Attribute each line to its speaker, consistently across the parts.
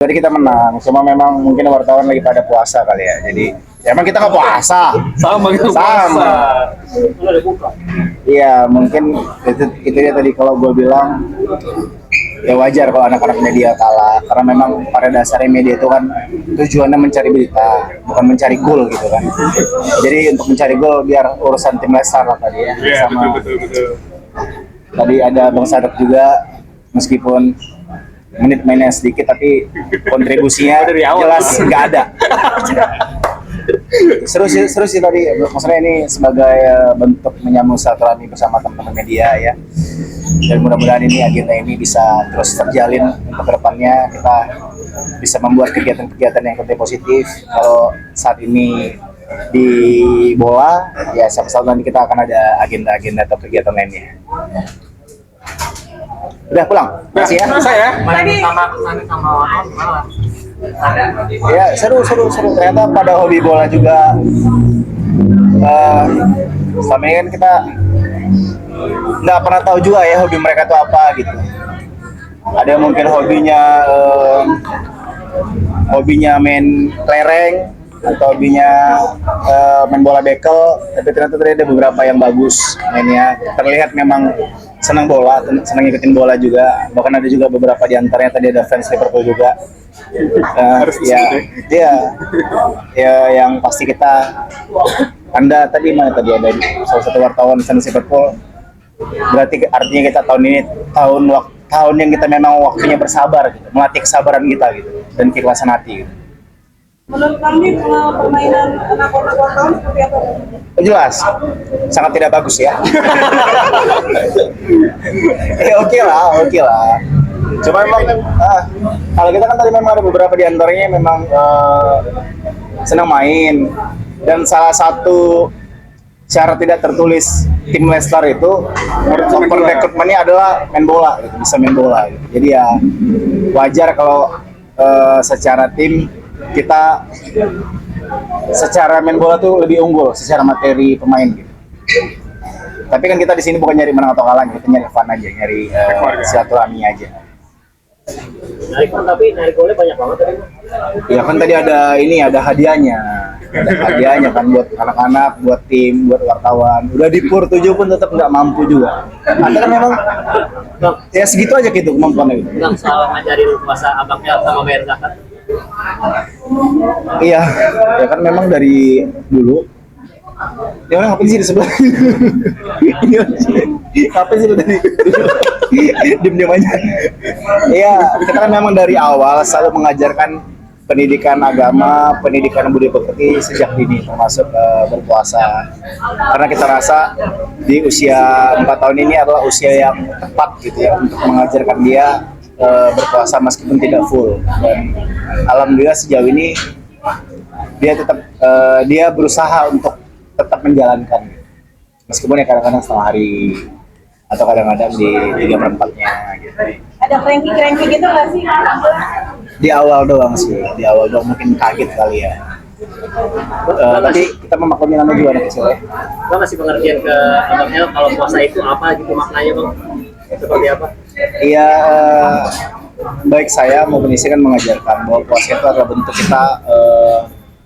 Speaker 1: tadi kita menang, cuma memang mungkin wartawan lagi pada puasa kali ya. Jadi ya emang kita nggak puasa.
Speaker 2: Sama gitu.
Speaker 1: Sama. Iya, mungkin itu dia tadi kalau gue bilang ya wajar kalau anak-anak media kalah karena memang pada dasarnya media itu kan tujuannya mencari berita, bukan mencari gol gitu kan. Jadi untuk mencari gol biar urusan tim Leicester lah tadi ya.
Speaker 2: Iya,
Speaker 1: Sama
Speaker 2: betul.
Speaker 1: tadi ada Bang Sadap juga, meskipun menit mainnya sedikit tapi kontribusinya
Speaker 2: Dari awal.
Speaker 1: jelas nggak ada. seru sih tadi, maksudnya ini sebagai bentuk menyambung silaturahmi bersama teman-teman media ya, dan mudah-mudahan ini agenda ini bisa terus terjalin untuk kedepannya, kita bisa membuat kegiatan-kegiatan yang konten positif. Kalau saat ini di bola ya, siapa tahu nanti kita akan ada agenda-agenda atau kegiatan lainnya. Udah pulang? Masih ya?
Speaker 2: Saya.
Speaker 1: Ya seru. Ternyata pada hobi bola juga. Selama ini kan kita nggak pernah tahu juga ya hobi mereka itu apa gitu. Ada yang mungkin hobinya main kelereng atau hobinya main bola bekel, tapi ternyata tadi ada beberapa yang bagus mainnya, terlihat memang senang bola, senang ngikutin bola juga. Bahkan ada juga beberapa di antaranya tadi ada fans Liverpool juga. Ya yang pasti Anda tadi mana tadi ada salah satu wartawan fans Liverpool, berarti artinya kita tahun ini tahun yang kita memang waktunya bersabar gitu, melatih kesabaran kita gitu dan keikhlasan hati gitu.
Speaker 3: Menurut kami permainan anak-anak wartawan seperti apa?
Speaker 1: Jelas, sangat tidak bagus ya. Oke lah. Cuma memang kalau kita kan tadi memang ada beberapa di antaranya memang senang main, dan salah satu syarat tidak tertulis tim Leicester itu faktor rekrutmennya adalah main bola, gitu, bisa main bola. Gitu. Jadi ya wajar kalau secara tim kita secara main bola tuh lebih unggul secara materi pemain gitu. Tapi kan kita di sini bukan nyari menang atau kalah, kita nyari fun aja, nyari silaturahmi aja.
Speaker 4: Narik golnya banyak banget tadi.
Speaker 1: Ya kan tadi ada hadiahnya. Ada hadiahnya kan buat anak-anak, buat tim, buat wartawan. Udah di PUR 7 pun tetap nggak mampu juga. Anda kan memang ya segitu aja gitu kemampuannya gitu.
Speaker 4: Enggak salah ngajarin puasa abangnya sama bayar zakat.
Speaker 1: Iya, ya kan memang dari dulu. Ya orang ngapain sih di sebelah? Ngapain sih tadi? Diam aja. Iya, kita kan memang dari awal selalu mengajarkan pendidikan agama, pendidikan budi pekerti sejak dini, termasuk berpuasa. Karena kita rasa di usia 4 tahun ini adalah usia yang tepat gitu ya untuk mengajarkan dia berpuasa meskipun tidak full. Dan alhamdulillah sejauh ini dia berusaha untuk tetap menjalankan, meskipun ya kadang-kadang setengah hari atau kadang-kadang di 3/4-nya gitu.
Speaker 3: Ada ranking gitu nggak sih?
Speaker 1: Di awal doang mungkin kaget kali ya. Tadi kita memaklumi nama juga anak kecil ya.
Speaker 4: Bang masih pengertian ke abangnya kalau puasa itu apa gitu maknanya bang? Seperti apa?
Speaker 1: Iya, baik saya maupun istri kan mengajarkan bahwa puasa itu adalah bentuk kita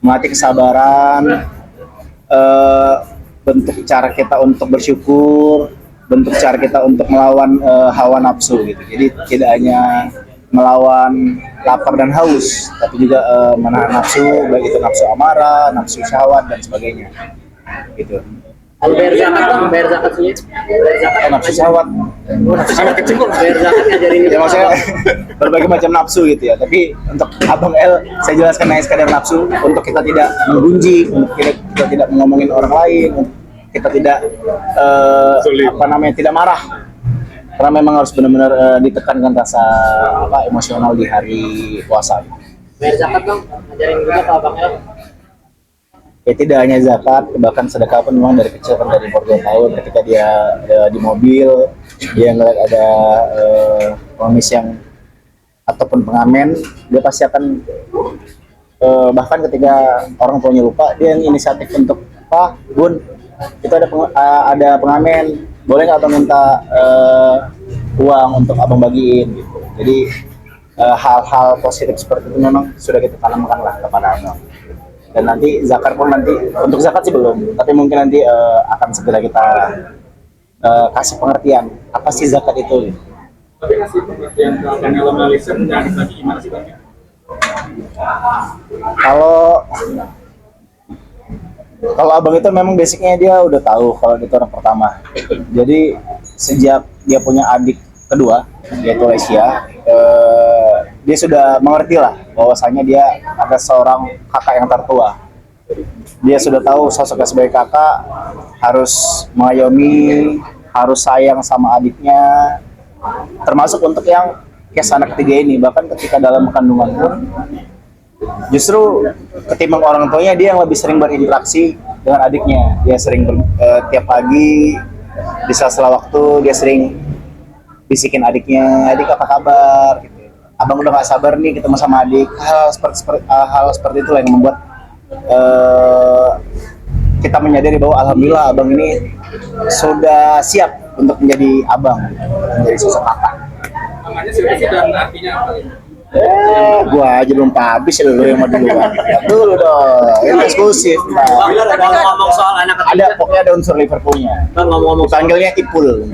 Speaker 1: melatih kesabaran, bentuk cara kita untuk bersyukur, bentuk cara kita untuk melawan hawa nafsu gitu. Jadi tidak hanya melawan lapar dan haus, tapi juga menahan nafsu, baik itu nafsu amarah, nafsu syahwat dan sebagainya gitu.
Speaker 4: Bayar zakat sih.
Speaker 1: Nafsu syahwat,
Speaker 4: Nafsu sama kecil kok bayar zakat ngajarin
Speaker 1: ya maksudnya berbagai macam nafsu gitu ya. Tapi untuk Abang L saya jelaskan hanya sekadar nafsu, untuk kita tidak menggunjing, untuk kita tidak ngomongin orang lain, untuk kita tidak tidak marah, karena memang harus benar-benar ditekankan rasa emosional di hari puasa.
Speaker 4: Bayar zakat dong, ngajarin juga ke abang L.
Speaker 1: Ya tidak hanya zakat, bahkan sedekah pun memang dari kecil, kan dari umur 2 tahun ketika dia di mobil, dia ngeliat ada pengemis yang ataupun pengamen, dia pasti akan bahkan ketika orang tuanya lupa, dia yang inisiatif untuk Pak, Bun, itu ada pengamen, boleh nggak abang minta uang untuk abang bagiin gitu. Jadi hal-hal positif seperti itu memang sudah kita tanamkan lah kepada anak. Dan nanti zakat pun nanti untuk zakat sih belum, tapi mungkin nanti akan segera kita kasih pengertian apa sih zakat itu.
Speaker 2: Tapi kasih pengertian ke analisis dan dibagi gimana sih Bang?
Speaker 1: Kalau abang itu memang basicnya dia udah tahu kalau dia itu anak pertama. Jadi sejak dia punya adik kedua yaitu Lesia, dia sudah mengerti lah bahwasanya dia ada seorang kakak yang tertua. Dia sudah tahu sosoknya sebagai kakak harus mengayomi, harus sayang sama adiknya, termasuk untuk yang kes anak ketiga ini. Bahkan ketika dalam kandungan pun justru ketimbang orang tuanya dia yang lebih sering berinteraksi dengan adiknya. Dia sering tiap pagi di sela-sela waktu dia sering bisikin adiknya, adik apa kabar gitu. Abang udah gak sabar nih ketemu sama adik. Hal seperti itulah yang membuat kita menyadari bahwa alhamdulillah abang ini sudah siap untuk menjadi abang, menjadi sosok kakak.
Speaker 2: Namanya sih dan artinya apa?
Speaker 1: Gua aja belum habis ya, lu yang mau duluan. Ya, dulu dong, ini eksklusif.
Speaker 4: Bang, ngomong soal anak ketiga.
Speaker 1: Pokoknya ada unsur Liverpoolnya.
Speaker 4: Bang, ngomong
Speaker 1: Dipanggilnya Ipul.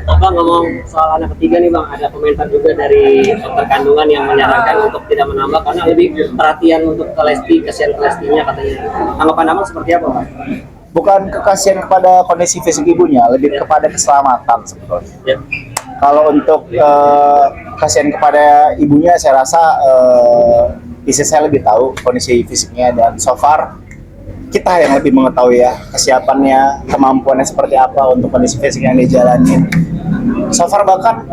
Speaker 4: Bang, ngomong soal anak ketiga nih Bang, ada komentar juga dari dokter kandungan yang menyarankan untuk tidak menambah karena lebih perhatian untuk ke Lesti, kasihan ke Lestinya katanya. Tanggapan Abang seperti apa Bang?
Speaker 1: Bukan kekasihan kepada kondisi fisik ibunya, lebih kepada keselamatan sebetulnya.
Speaker 4: Ya.
Speaker 1: Kalau untuk kasihan kepada ibunya, saya rasa istri saya lebih tahu kondisi fisiknya dan so far kita yang lebih mengetahui ya kesiapannya, kemampuannya seperti apa untuk kondisi fisik yang dijalanin. So far bahkan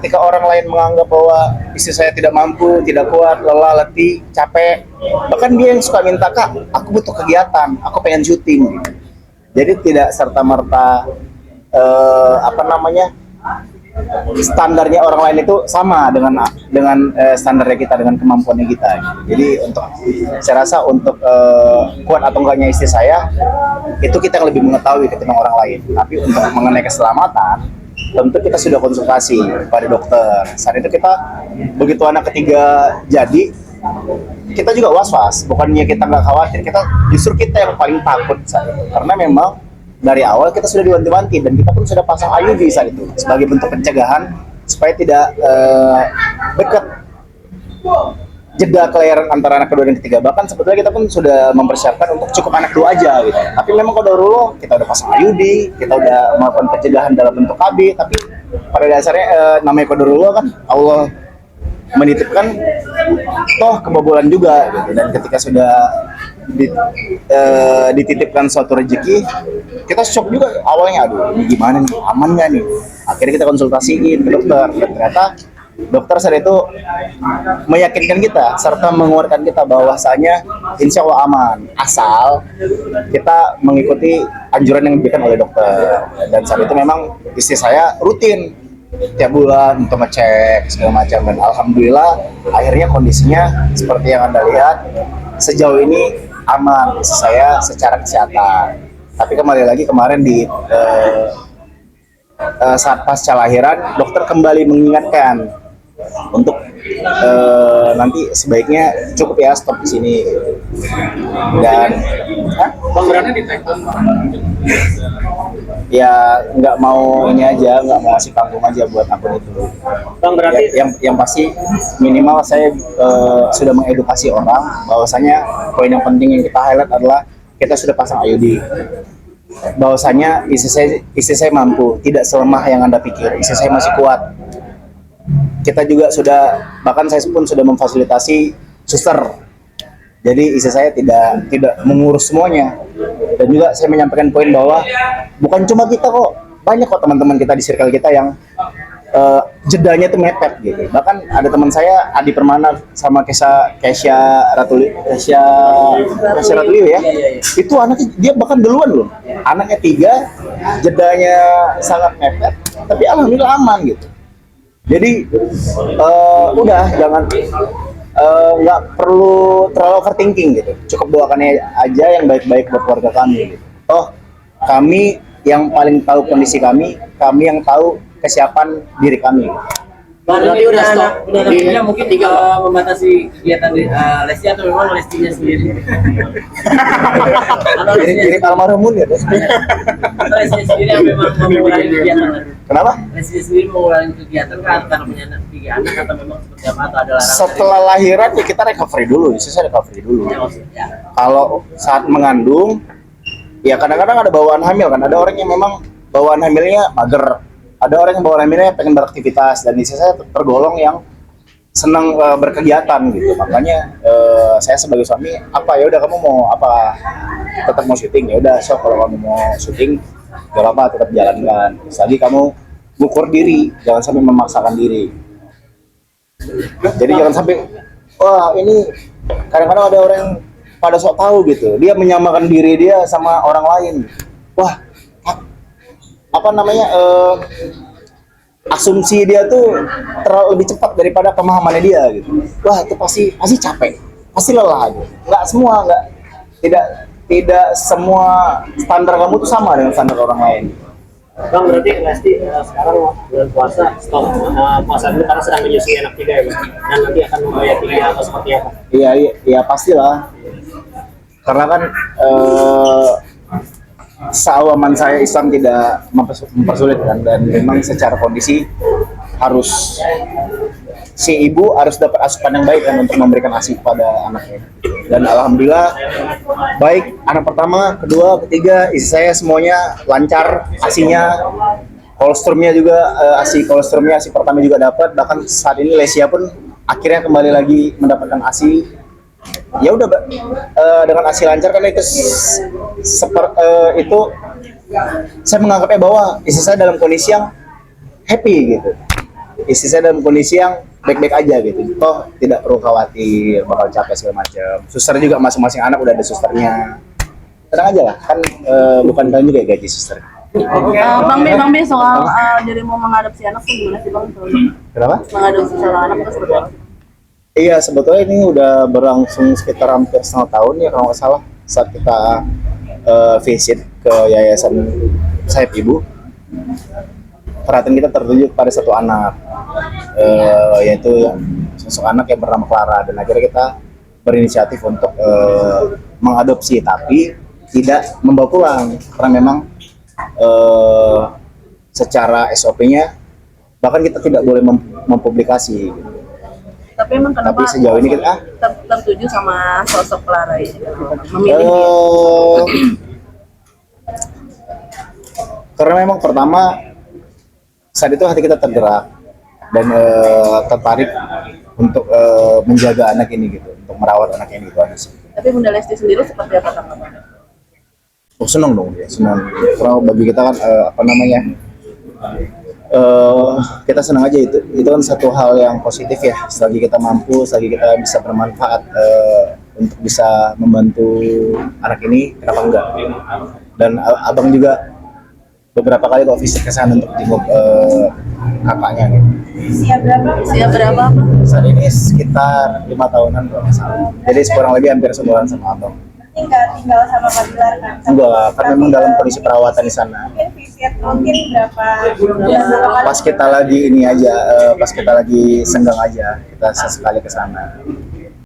Speaker 1: ketika orang lain menganggap bahwa istri saya tidak mampu, tidak kuat, lelah, letih, capek, bahkan dia yang suka minta, Kak, aku butuh kegiatan, aku pengen syuting. Jadi tidak serta-merta standarnya orang lain itu sama dengan standarnya kita, dengan kemampuannya kita. Jadi untuk saya rasa untuk kuat atau enggaknya istri saya itu kita yang lebih mengetahui ketimbang orang lain. Tapi untuk mengenai keselamatan tentu kita sudah konsultasi pada dokter. Saat itu kita begitu anak ketiga jadi kita juga was-was. Bukannya kita nggak khawatir, justru kita yang paling takut saat itu. Karena memang dari awal kita sudah diwanti-wanti dan kita pun sudah pasang IUD saat itu sebagai bentuk pencegahan supaya tidak dekat jeda kelahiran antara anak kedua dan ketiga. Bahkan sebetulnya kita pun sudah mempersiapkan untuk cukup anak dua aja gitu. Tapi memang qadarullah kita udah pasang IUD, kita udah melakukan pencegahan dalam bentuk KB. Tapi pada dasarnya namanya qadarullah kan Allah menitipkan toh kebobolan juga gitu. Dan ketika sudah dititipkan suatu rezeki, kita shock juga awalnya, aduh ini gimana nih, aman nggak nih? Akhirnya kita konsultasiin ke dokter dan ternyata dokter saat itu meyakinkan kita serta menguatkan kita bahwasanya insya Allah aman asal kita mengikuti anjuran yang diberikan oleh dokter. Dan saat itu memang istri saya rutin tiap bulan untuk ngecek segala macam dan alhamdulillah akhirnya kondisinya seperti yang Anda lihat sejauh ini aman istri saya secara kesehatan. Tapi kembali lagi kemarin di saat pasca lahiran dokter kembali mengingatkan untuk nanti sebaiknya cukup ya stop di sini dan
Speaker 2: Bang berani di tag
Speaker 1: ya nggak mau ini aja, nggak mau ngasih panggung aja buat akun itu.
Speaker 4: Bang berarti
Speaker 1: Ya, yang pasti minimal saya sudah mengedukasi orang bahwasanya poin yang penting yang kita highlight adalah kita sudah pasang IUD. Bahwasanya istri saya mampu, tidak selemah yang Anda pikir. Istri saya masih kuat. Kita juga sudah, bahkan saya pun sudah memfasilitasi suster. Jadi istri saya tidak mengurus semuanya. Dan juga saya menyampaikan poin bahwa bukan cuma kita kok, banyak kok teman-teman kita di circle kita yang jedanya tuh mepet gitu. Bahkan ada teman saya Adi Permana sama Kesha Ratulio ya. Itu anaknya dia bahkan duluan loh. Anaknya 3, jedanya sangat mepet, tapi alhamdulillah aman gitu. Jadi udah jangan nggak perlu terlalu overthinking gitu. Cukup doakan aja yang baik-baik buat keluarga kami. Gitu. Oh, kami yang paling tahu kondisi kami yang tahu kesiapan diri kami.
Speaker 4: Berarti udah stop di
Speaker 5: mungkin
Speaker 4: 3.
Speaker 5: membatasi kegiatan Lesti atau memang Lestinya sendiri? Atau
Speaker 1: Ini almarhum Munir.
Speaker 5: Lestinya sendiri yang memang mengurangi kegiatan?
Speaker 1: Kenapa?
Speaker 5: Lestinya sendiri mengurangi kegiatan kan karena punya 3 anak atau memang seperti apa atau ada larangan?
Speaker 1: Setelah lahiran ya kita recovery dulu, sisa recovery dulu.
Speaker 5: Ya, maksudnya.
Speaker 1: Kalau saat mengandung, ya kadang-kadang ada bawaan hamil kan. Ada orang yang memang bawaan hamilnya mager, ada orang yang bawaan hamilnya pengen beraktivitas, dan di saya tergolong yang senang berkegiatan gitu. Makanya saya sebagai suami, apa ya udah kamu mau apa, tetap mau syuting ya udah, so kalau kamu mau syuting gak apa-apa, tetap jalankan. Lagi kamu ngukur diri, jangan sampai memaksakan diri. Jadi jangan sampai, wah ini kadang-kadang ada orang yang pada sok tahu gitu, dia menyamakan diri dia sama orang lain. Wah, apa namanya, asumsi dia tuh terlalu lebih cepat daripada pemahamannya dia gitu. Wah itu pasti capek, pasti lelah gitu. Tidak semua standar kamu tuh sama dengan standar orang lain.
Speaker 4: Bang, berarti Lesti sekarang bulan puasa stop puasa dulu karena sedang menyusui anak 3 ya Bang? Dan nanti akan membayar 3 atau seperti apa?
Speaker 1: Iya pastilah. Karena kan seawaman saya Islam tidak mempersulit kan, dan memang secara kondisi harus si ibu harus dapat asupan yang baik kan untuk memberikan ASI kepada anaknya. Dan alhamdulillah baik anak pertama, kedua, ketiga, istri saya semuanya lancar ASI-nya, kolostrumnya juga ASI kolostrumnya ASI pertama juga dapat. Bahkan saat ini Lesia pun akhirnya kembali lagi mendapatkan ASI. Ya udah dengan ASI lancar kan itu itu saya menganggapnya bahwa istri saya dalam kondisi yang happy gitu. Istri saya dalam kondisi yang baik-baik aja gitu. Toh tidak perlu khawatir bakal capek segala macam. Suster juga masing-masing anak udah ada susternya. Tenang aja lah, kan bukan kalian juga ya gaji suster.
Speaker 3: Bang B soal dari mau mengadopsi anak tuh gimana sih Bang?
Speaker 1: Kenapa?
Speaker 3: Mengadopsi seorang anak itu seperti apa?
Speaker 1: Iya, sebetulnya ini udah berlangsung sekitar hampir setengah tahun ya kalau nggak salah, saat kita visit ke Yayasan Sayap Ibu. Perhatian kita tertuju pada satu anak, yaitu sosok anak yang bernama Clara, dan akhirnya kita berinisiatif untuk mengadopsi, tapi tidak membawa pulang karena memang secara SOP-nya bahkan kita tidak boleh mempublikasi.
Speaker 3: Tapi emang kenapa
Speaker 1: Tapi sejauh ini kita
Speaker 3: tertuju sama sosok Clara ini? Memilih
Speaker 1: karena memang pertama saat itu hati kita tergerak dan tertarik untuk menjaga anak ini gitu, untuk merawat anak ini gitu aja sih.
Speaker 3: Tapi Bunda Lesti sendiri seperti apa tanggapannya?
Speaker 1: Oh, senang dong dia, senang. Karena bagi kita kan apa namanya, kita senang aja, itu kan satu hal yang positif ya. Selagi kita mampu, selagi kita bisa bermanfaat untuk bisa membantu anak ini, kenapa enggak? Dan abang juga beberapa kali kok visit ke sana untuk jenguk kakaknya gitu.
Speaker 3: Usia berapa?
Speaker 1: Saat ini sekitar 5 tahunan kalau nggak salah. Jadi kurang lebih hampir sebulan sama abang.
Speaker 3: Tinggal sama Kak Bilar kan?
Speaker 1: Enggak, kan memang dalam kondisi perawatan di sana.
Speaker 3: Mungkin visit rutin berapa?
Speaker 1: Pas kita lagi ini aja, pas kita lagi senggang aja, kita sesekali ke sana.